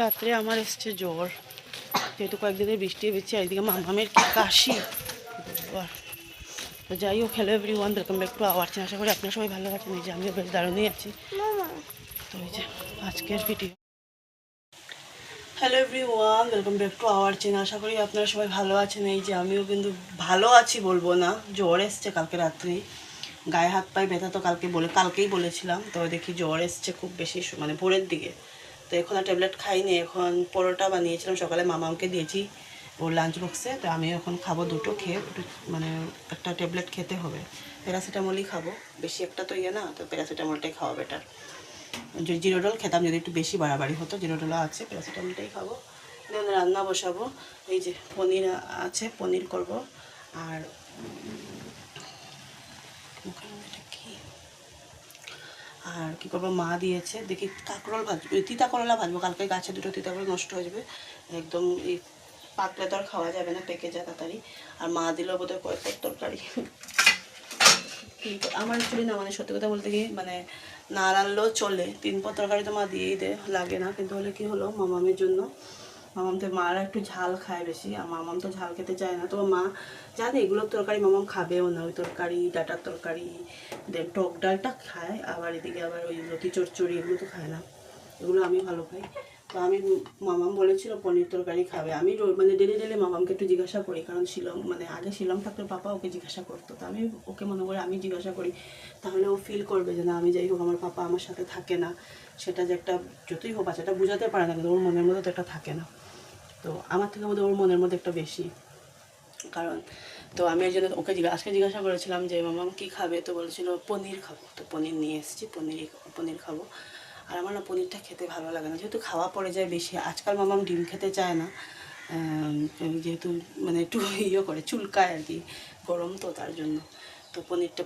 রাত্রে আমার এসছে জ্বর, যেহেতু কয়েকদিনের বৃষ্টি হয়েছে, একদিকে মামামের কি কাশি। তো যাই হোক, hello everyone, welcome back to our channel. আশা করি আপনারা সবাই ভালো আছেন। এই যে আমিও বেশ দারুণই আছি। তো এই যে আজকের video. Hello everyone, welcome back to our channel. আশা করি আপনারা সবাই ভালো আছেন। এই যে আমিও কিন্তু ভালো আছি বলবো না, জ্বর এসছে কালকে রাত্রেই। গায়ে হাত পায়ে ব্যথা তো কালকেই বলেছিলাম। তো দেখি জ্বর এসছে খুব বেশি, মানে ভোরের দিকে। তো এখন আর ট্যাবলেট খাইনি। এখন পরোটা বানিয়েছিলাম সকালে, মামাকে দিয়েছি ওর লাঞ্চ বক্সে। তো আমি এখন খাবো দুটো, খেয়ে মানে একটা ট্যাবলেট খেতে হবে। প্যারাসিটামলই খাবো, বেশি একটা তো ইয়ে না, তো প্যারাসিটামলটাই খাওয়া বেটার। জিরোডল খেতাম যদি একটু বেশি বাড়াবাড়ি হতো, জিরোডলও আছে, প্যারাসিটামলটাই খাবো। দেন রান্না বসাবো। এই যে পনির আছে, পনির করব। আর আর কী করবো, মা দিয়েছে দেখি কাঁকরোল ভাজবো, তিতা করলা ভাজবো। কালকে গাছে দুটো তিতা করে নষ্ট হয়ে যাবে একদম, এই পাকলে তো আর খাওয়া যাবে না, পেকে যায় তাড়াতাড়ি। আর মা দিলেও বোধহয় কয়েক তরকারি। আমার অ্যাকচুয়ালি না, মানে সত্যি কথা বলতে গিয়ে মানে না রানলেও চলে, 3 পদ তরকারি তো মা দিয়েই দেয়, লাগে না। কিন্তু হলে কি হলো, মামামের জন্য, মামাম তো মারা একটু ঝাল খায় বেশি, আর মামাম তো ঝাল খেতে চায় না। তো মা জানে এগুলোর তরকারি মামাম খাবেও না, ওই তরকারি, ডাটার তরকারি, দেন টক ডালটা খায়, আবার এদিকে আবার ওই লতি চচ্চড়ি এগুলো তো খায় না, এগুলো আমি ভালো খাই। তো আমি, মামাম বলেছিল পনির তরকারি খাবে। আমি মানে ডেলি মামামকে একটু জিজ্ঞাসা করি, কারণ শিলং, মানে আগে শিলং থাকতে পাপা ওকে জিজ্ঞাসা করতো। তো আমি ওকে মনে করি আমি জিজ্ঞাসা করি, তাহলে ও ফিল করবে যে না, আমি যাই হোক আমার পাপা আমার সাথে থাকে না। সেটা যে একটা, যতই হোক বাচ্চাটা বুঝাতে পারে না, কিন্তু ওর মনের মধ্যে তো একটা থাকে না। তো আমার থেকে বোধহয় ওর মনের মধ্যে একটা বেশি, কারণ তো আমি এর জন্য ওকে আজকে জিজ্ঞাসা করেছিলাম যে মামাম কী খাবে। তো বলেছিল পনির খাবো। তো পনির নিয়ে এসেছি, পনির খাবো। আর আমার না পনিরটা খেতে ভালো লাগে না, যেহেতু খাওয়া পড়ে যায় বেশি। আজকাল মামাম ডিম খেতে চায় না, যেহেতু মানে একটু ইয়ে করে, চুলকায় আর কি, গরম তো তার জন্য। তো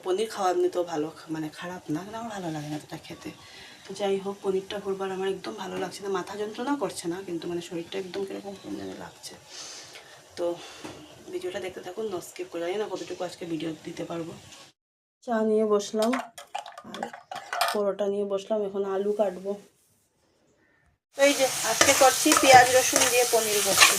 পনির খাওয়া এমনি তো ভালো, মানে খারাপ না, কিন্তু আমার ভালো লাগে না এটা খেতে। তো যাই হোক, পনিরটা করবার আমার একদম ভালো লাগছে না, মাথা যন্ত্রণা করছে না, কিন্তু মানে শরীরটা একদম কীরকম লাগছে। তো ভিডিওটা দেখতে থাকুন, স্কিপ করে, জানি না কতটুকু আজকে ভিডিও দিতে পারবো। চা নিয়ে বসলাম আর পরোটা নিয়ে বসলাম, এখন আলু কাটবো। এই যে আজকে করছি পেঁয়াজ রসুন দিয়ে পনির করছি।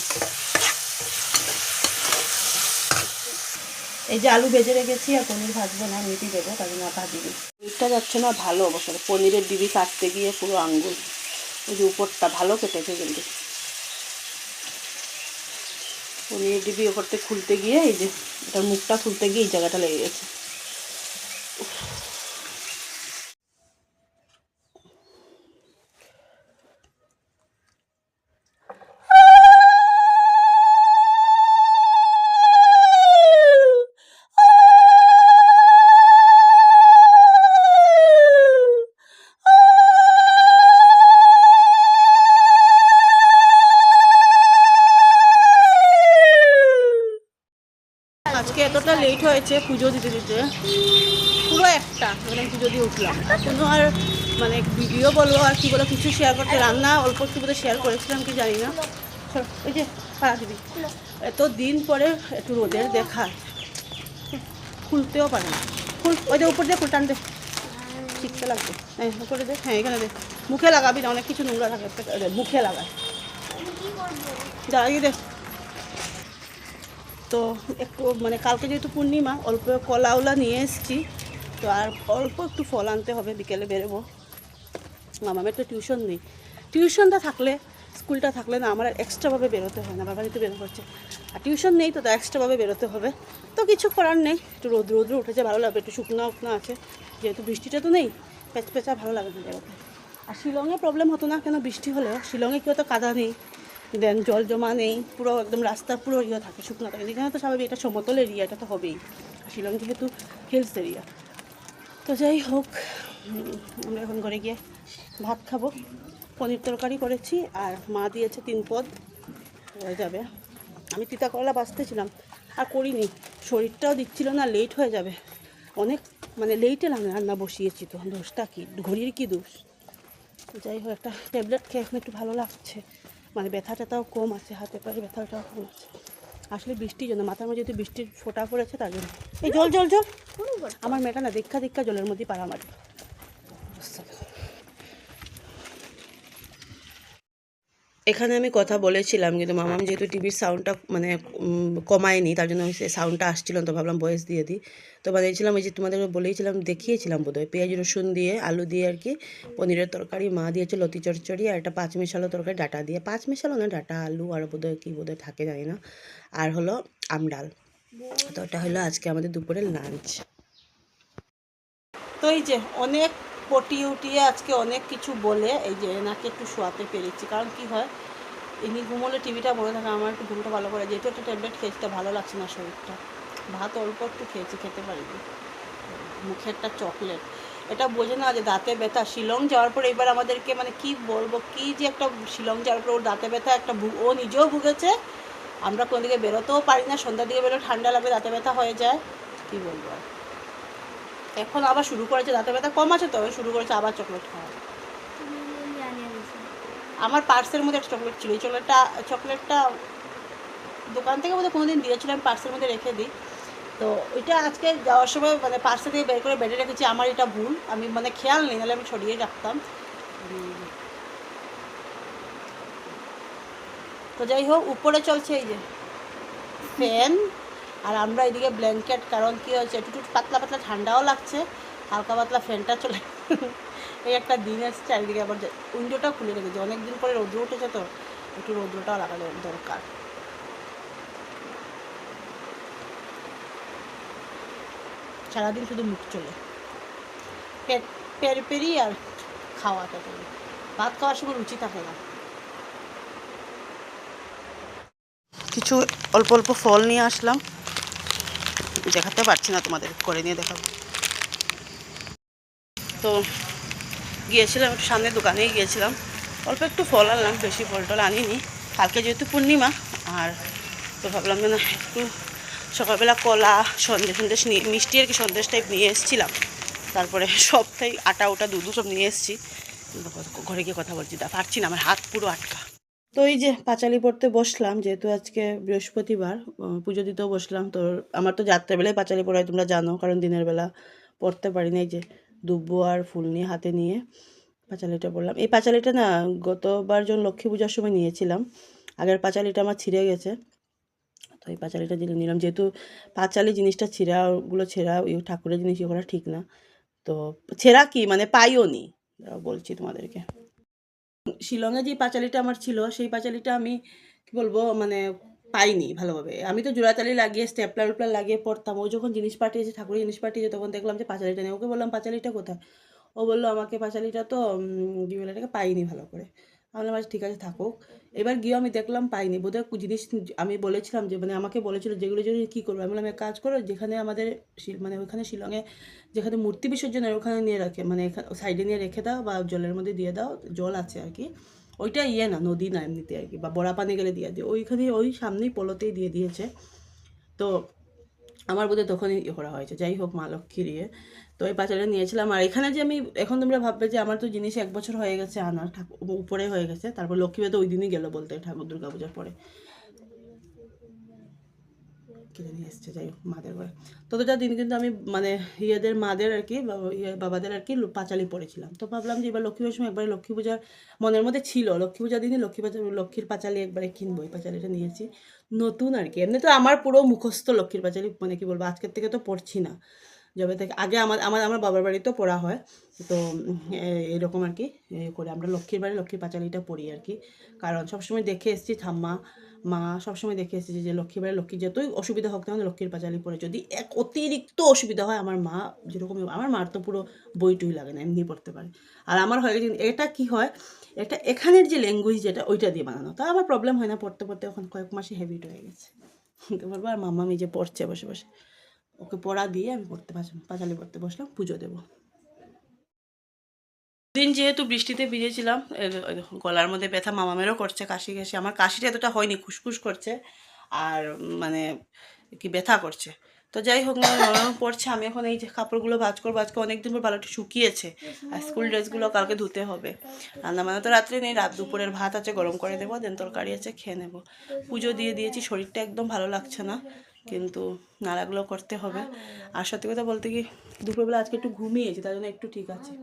এই যে আলু ভেজে রেখেছি, আর পনির ভাজবো না, মিটি দেবো, তাই জন্য ভাজি দিই। পনিরটা যাচ্ছে না ভালো অবশ্য, পনিরের ডিবি কাটতে গিয়ে পুরো আঙ্গুল, ওই যে উপরটা ভালো কেটেছে, কিন্তু পনিরের ডিবি ওপরতে খুলতে গিয়ে, এই যে এটার মুখটা খুলতে গিয়ে এই জায়গাটা লেগে গেছে। আজকে এতটা লেট হয়েছে পুজো দিতে দিতে, পুরো একটা মানে পুজো দিয়ে উঠলাম, এখনো আর মানে ভিডিও বলো আর কি বলো কিছু শেয়ার করতে, রান্না অল্প একটু বোধহয় শেয়ার করেছিলাম কি জানি না। ওই যে পাড়া দিবি, এত দিন পরে একটু রোদের দেখা, খুলতেও পারে না। ওই যে উপর দিয়ে ফুল টানতে শিখতে লাগবে। হ্যাঁ উপরে দে, হ্যাঁ এখানে দে, মুখে লাগাবি না, অনেক কিছু নোংরা থাকে, মুখে লাগায়, দাঁড়িয়ে দে। তো একটু মানে কালকে যেহেতু পূর্ণিমা, অল্প কলাওলা নিয়ে এসেছি, তো আর অল্প একটু ফল আনতে হবে, বিকেলে বেরোবো। মামামের তো টিউশন নেই, টিউশনটা থাকলে, স্কুলটা থাকলে না আমার আর এক্সট্রাভাবে বেরোতে হয় না, বাবা যেহেতু বেরো করছে, আর টিউশন নেই তো এক্সট্রাভাবে বেরোতে হবে। তো কিছু করার নেই, একটু রোদ্র উঠেছে, ভালো লাগবে, একটু শুকনো আছে, যেহেতু বৃষ্টিটা তো নেই, পেঁচা ভালো লাগে না বেরোতে। আর শিলংয়ে প্রবলেম হতো না কেন, বৃষ্টি হলেও শিলংয়ে কেউ তো কাদা নেই, দেন জল জমা নেই, পুরো একদম রাস্তা পুরো ইয়ে থাকে, শুকনো থাকে। এখানে তো স্বাভাবিক, এটা সমতল এরিয়া, এটা তো হবেই, শিলং যেহেতু হিলস এরিয়া। তো যাই হোক, আমরা এখন ঘরে গিয়ে ভাত খাবো। পনির তরকারি করেছি, আর মা দিয়েছে 3 পদ, হয়ে যাবে। আমি তিতা করলা বাছতেছিলাম, আর করিনি, শরীরটাও দিচ্ছিল না, লেট হয়ে যাবে অনেক, মানে লেটে রান্না বসিয়েছি, তো দোষটা কি, ঘড়ির কি দোষ। যাই হোক, একটা ট্যাবলেট খেয়ে এখন একটু ভালো লাগছে, মানে ব্যথা ট্যাথাও কম আছে, হাতে পায়ে ব্যথাটাও কম আছে। আসলে বৃষ্টির জন্য, মাথার মধ্যে যেহেতু বৃষ্টির ফোঁটা পড়েছে তার জন্য। এই জল জল জল, আমার মেয়েটা না দেখা জলের মধ্যে পাড়া মারি। এখানে আমি কথা বলেছিলাম, কিন্তু মামাম যেহেতু টিভির সাউন্ডটা মানে কমায়নি, তার জন্য সে সাউন্ডটা আসছিল, তো ভাবলাম ভয়েস দিয়ে দিই। তো বানিয়েছিলাম এই যে তোমাদের বলেইছিলাম, দেখিয়েছিলাম বোধহয়, পেঁয়াজ রসুন দিয়ে আলু দিয়ে আর কি পনিরের তরকারি। মা দিয়েছে লতি চচ্চড়ি আর একটা পাঁচ মেশালো তরকারি ডাটা দিয়ে, পাঁচ মেশালো না, ডাটা আলু আর বোধহয় কী বোধহয় থাকে জানি না, আর হলো আমডাল। তো ওটা হলো আজকে আমাদের দুপুরের লাঞ্চ। তো এই যে অনেক পটিয়ে উটিয়ে আজকে অনেক কিছু বলে এই যে এনাকে একটু শোয়াতে পেরেছি, কারণ কি হয় ইনি ঘুমোলে টিভিটা মনে থাকে, আমার একটু ঘুমটা ভালো করে, যেহেতু একটা ট্যাবলেট খেয়েছি ভালো লাগছে না শরীরটা, ভাত অল্প একটু খেয়েছি, খেতে পারিনি, মুখে একটা চকলেট, এটা বোঝে না যে দাঁতে ব্যথা। শিলং যাওয়ার পর এবার আমাদেরকে মানে কি বলবো, কি যে একটা শিলং যাওয়ার পর ওর দাঁতে ব্যথা একটা ও নিজেও ভুগেছে, আমরা কোনো দিকে বেরোতেও পারি না, সন্ধ্যার দিকে বেরো ঠান্ডা লাগলে দাঁতে ব্যথা হয়ে যায়, কি বলবো আর। এখন আবার শুরু করেছে, দাঁতে ব্যথা কম আছে তো শুরু করেছে আবার চকলেট খাওয়া। আমার পার্সের মধ্যে একটা চকলেট ছিল, এই চকলেটটা দোকান থেকে বোধহয় কোনোদিন দিয়েছিল, আমি পার্সের মধ্যে রেখে দিই। তো ওইটা আজকে যাওয়ার সময় মানে পার্সে থেকে বের করে বেডে রেখেছি, আমার এটা ভুল, আমি মানে খেয়াল নেই, নাহলে আমি ছড়িয়ে রাখতাম। তো যাই হোক, উপরে চলছে এই যে ফ্যান, আর আমরা এদিকে ব্ল্যাঙ্কেট, কারণ কী হয়েছে একটু পাতলা পাতলা ঠান্ডাও লাগছে, হালকা পাতলা ফ্যানটা চলে এই একটা দিন এসছে। চারিদিকে আবার উইন্ডোটাও খুলে রেখেছে, অনেক দিন পরে রৌদ্র উঠেছে, তো একটু রৌদ্রটাও লাগানো দরকার। সারাদিন শুধু মুখ চলে, পেরি আর খাওয়াটা চলে, ভাত খাওয়ার সময় রুচি থাকে না। কিছু অল্প অল্প ফল নিয়ে আসলাম, দেখাতে পারছি না তোমাদের, করে নিয়ে দেখাবো। তো গিয়েছিলাম একটু সামনের দোকানেই গিয়েছিলাম, অল্প একটু ফল আনলাম, বেশি ফল টল আনিনি, কালকে যেহেতু পূর্ণিমা, আর তো ভাবলাম যে না একটু সকালবেলা কলা সন্দেশ নিয়ে, মিষ্টি আর কি সন্দেশ টাইপ নিয়ে এসেছিলাম, তারপরে সবটাই আটা ওটা দুধ সব নিয়ে এসেছি, ঘরে গিয়ে কথা বলছি, পারছি না, আমার হাত পুরো আটকা। তো এই যে পাঁচালি পড়তে বসলাম, যেহেতু আজকে বৃহস্পতিবার, পুজো দিতেও বসলাম। তো আমার তো যাত্রাবেলায় পাঁচালি পড়ায় তোমরা জানো, কারণ দিনের বেলা পড়তে পারি না। এই যে দুব্বো আর ফুল নিয়ে হাতে নিয়ে পাঁচালিটা পড়লাম। এই পাঁচালিটা না গতবার যখন লক্ষ্মী পূজার সময় নিয়েছিলাম, আগের পাঁচালিটা আমার ছিঁড়ে গেছে, তো এই পাঁচালিটা নিলাম, যেহেতু পাঁচালি জিনিসটা ছেঁড়াগুলো ছেঁড়া ঠাকুরের জিনিস ইয়ে করা ঠিক না, তো ছেঁড়া কি মানে পাইও নি, বলছি তোমাদেরকে। শিলংয়ে যে পাঁচালিটা আমার ছিল, সেই পাঁচালিটা আমি কি বলবো মানে পাইনি ভালোভাবে। আমি তো জোড়াতালি লাগিয়ে স্টেপলার উপলার লাগিয়ে পড়তাম, ও যখন জিনিস পাঠিয়েছে, ঠাকুরের জিনিস পাঠিয়েছে, তখন দেখলাম যে পাঁচালিটা নেই। ওকে বললাম পাঁচালিটা কোথায়, ও বললো আমাকে পাঁচালিটা তো জুয়েলারিটাকে পাইনি ভালো করে। আমি বললাম আচ্ছা ঠিক আছে থাকুক। এবার গিয়ে আমি দেখলাম পাইনি, বোধহয় জিনিস আমি বলেছিলাম যে মানে আমাকে বলেছিল যেগুলো যদি কী করবো, আমি বললাম এক কাজ করো, যেখানে আমাদের মানে ওইখানে শিলংয়ে যেখানে মূর্তি বিসর্জনের ওখানে নিয়ে রাখে, মানে সাইডে নিয়ে রেখে দাও বা জলের মধ্যে দিয়ে দাও, জল আছে আর কি, ওইটা ইয়ে না, নদী না এমনিতে আর কি, বা বড়া পানি গেলে দিয়ে দিও, ওইখানে ওই সামনেই পোলোতেই দিয়ে দিয়েছে। তো আমার বোধহয় তখনই করা হয়েছে। যাই হোক, মা লক্ষ্মীর ইয়ে, তো এই পাঁচালিটা নিয়েছিলাম। আর এখানে যে আমি এখন তোমরা ভাববে যে আমার তো জিনিস 1 বছর হয়ে গেছে আনার, ঠাকুর উপরে হয়ে গেছে, তারপর লক্ষ্মী পুজো তো ওই দিনই গেল বলতে, ঠাকুর দুর্গা পূজার পরে কিনে নিয়ে এসছে, যাই হোক মাদের ঘরে। ততটা দিন কিন্তু আমি মানে ইয়েদের মাদের আর কি, বাবাদের আর কি পাঁচালি পড়েছিলাম। তো ভাবলাম যে এবার লক্ষ্মী পূজার সময় একবারে লক্ষ্মী পূজার মনের মধ্যে ছিল, লক্ষ্মী পূজার দিনই লক্ষ্মীর পাঁচালি একবারে কিনবো, এই পাঁচালিটা নিয়েছি নতুন আর কি। এমনি তো আমার পুরো মুখস্থ লক্ষ্মীর পাঁচালি, মানে কি বলবো, আজকের থেকে তো পড়ছি না, যবে থেকে আগে আমার আমার আমার বাবার বাড়িতেও পড়া হয়। তো এরকম আর কি করে আমরা লক্ষ্মীর বাড়ি লক্ষ্মীর পাঁচালিটা পড়ি আর কি, কারণ সবসময় দেখে এসেছি ঠাম্মা মা সবসময় দেখে এসেছি যে লক্ষ্মীর বাড়ি লক্ষ্মী যতই অসুবিধা হোক না লক্ষ্মীর পাঁচালি পড়ে, যদি এক অতিরিক্ত অসুবিধা হয়, আমার মা যেরকম, আমার মার তো পুরো বই টুই লাগে না, এমনি পড়তে পারে। আর আমার হয়ে গেছে এটা কি হয়, এটা এখানের যে ল্যাঙ্গুয়েজ যেটা ওইটা দিয়ে বানানো, তা আমার প্রবলেম হয় না, পড়তে পড়তে এখন কয়েক মাসে হ্যাবিট হয়ে গেছে। তো বলবো আর মাম্মা আমি যে পড়ছে বসে বসে, ওকে পড়া দিয়ে আমি পাঁচালি পড়তে বসলাম, পুজো দেবো। দিন যেহেতু বৃষ্টিতে ভিজেছিলাম, গলার মধ্যে ব্যথা, মামামেরও করছে কাশি কাশি, আমার কাশিটা এতটা হয়নি, খুসখুস করছে আর মানে কি ব্যথা করছে। তো যাই হোক না, নরম পড়ছে। আমি এখন এই যে কাপড়গুলো ভাঁজ করবো, আজকে অনেকদিন পর ভালো একটু শুকিয়েছে, আর স্কুল ড্রেসগুলো কালকে ধুতে হবে। রান্না বান্না তো রাত্রে নেই, রাত দুপুরের ভাত আছে গরম করে দেবো, দেন তরকারি আছে খেয়ে নেবো। পুজো দিয়ে দিয়েছি, শরীরটা একদম ভালো লাগছে না, কিন্তু নাড়াগুলো করতে হবে। আর সত্যি কথা বলতে কি, দুপুরবেলা আজকে একটু ঘুমিয়েছি, তার জন্য একটু ঠিক আছে,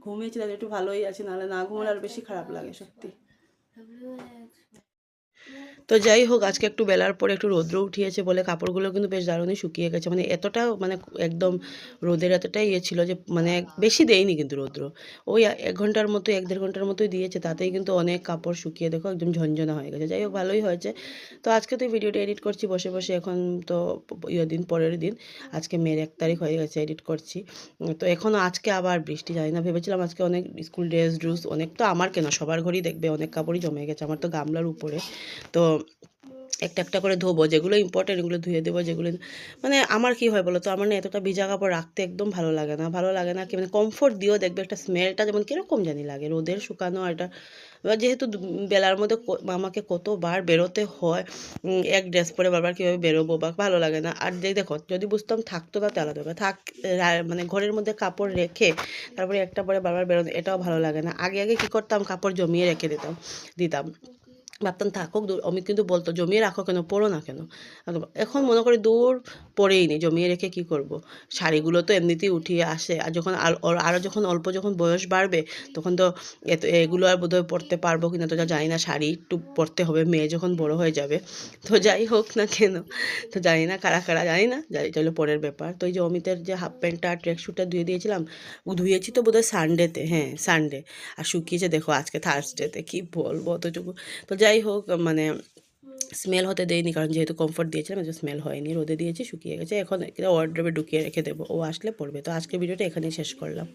ঘুমিয়েছি তাহলে একটু ভালোই আছে, নাহলে না ঘুমালে আর বেশি খারাপ লাগে সত্যি। তো যাই হোক, আজকে একটু বেলার পরে একটু রৌদ্র উঠিয়েছে বলে কাপড়গুলো কিন্তু বেশ দারুণই শুকিয়ে গেছে, মানে এতটা মানে একদম রোদের এতটাই ইয়ে ছিল যে মানে বেশি দেয়নি কিন্তু রৌদ্র, ওই 1 ঘন্টার মতো 1-1.5 ঘন্টার মতোই দিয়েছে, তাতেই কিন্তু অনেক কাপড় শুকিয়ে দেখো একদম ঝনঝনা হয়ে গেছে। যাই হোক, ভালোই হয়েছে। তো আজকে তো ভিডিওটা এডিট করছি বসে বসে, এখন তো দিন পরের দিন, আজকে মেয়ের 1 তারিখ হয়ে গেছে এডিট করছি। তো এখনও আজকে আবার বৃষ্টি, জানি না, ভেবেছিলাম আজকে অনেক স্কুল ড্রেস অনেক, তো আমার কেন সবার ঘরেই দেখবে অনেক কাপড়ই জমে গেছে, আমার তো গামলার উপরে। তো একটা একটা করে ধোবো, যেগুলো ইম্পর্টেন্ট এগুলো ধুয়ে দেবো, যেগুলো মানে আমার কি হয় বলো তো, আমার না এতটা ভিজা কাপড় রাখতে একদম ভালো লাগে না, ভালো লাগে না কি মানে কমফোর্ট দিয়েও দেখবে একটা স্মেলটা যেমন কীরকম জানি লাগে, রোদের শুকানো আর এটা। এবার যেহেতু বেলার মধ্যে আমাকে কতবার বেরোতে হয়, এক ড্রেস পরে বারবার কীভাবে বেরোবো, বা ভালো লাগে না। আর যে দেখো, যদি বুঝতাম থাকতো তাতে আলাদা ব্যাপার, মানে ঘরের মধ্যে কাপড় রেখে তারপরে একটা পরে বারবার বেরোতে, এটাও ভালো লাগে না। আগে আগে কী করতাম, কাপড় জমিয়ে রেখে দিতাম, ভাবতাম থাকুক, অমিত কিন্তু বলতো জমিয়ে রাখো কেন, পড়ো না কেন। এখন মনে করি দূর, পড়েই নি, জমিয়ে রেখে কি করব। শাড়িগুলো তো এমনিতেই উঠিয়ে আসে, আর যখন আরও যখন অল্প যখন বয়স বাড়বে, তখন তো এগুলো আর বোধহয় পড়তে পারবো কিনা তো জানি না, শাড়ি একটু পরতে হবে মেয়ে যখন বড় হয়ে যাবে। তো যাই হোক না কেন, তো জানি না কারা কারা, জানি না, চলো পরের ব্যাপার। তো এই যে অমিতের যে হাফ প্যান্টটা আর ট্র্যাক স্যুটটা ধুয়ে দিয়েছিলাম, ধুয়েছি তো বোধহয় সানডেতে, হ্যাঁ সানডে, আর শুকিয়েছে দেখো আজকে থার্সডেতে, কি বলবো অতটুকু। তো যাই হোক, মানে স্মেল হতে দেয়নি, কারণ যেহেতু কমফোর্ট দিয়েছিলাম স্মেল হয়নি, রোদে দিয়েছি শুকিয়ে গেছে, এখন ওয়ার্ড্রোবে ঢুকিয়ে রেখে দেবো, ও আসলে পড়বে। তো আজকের ভিডিওটা এখানেই শেষ করলাম।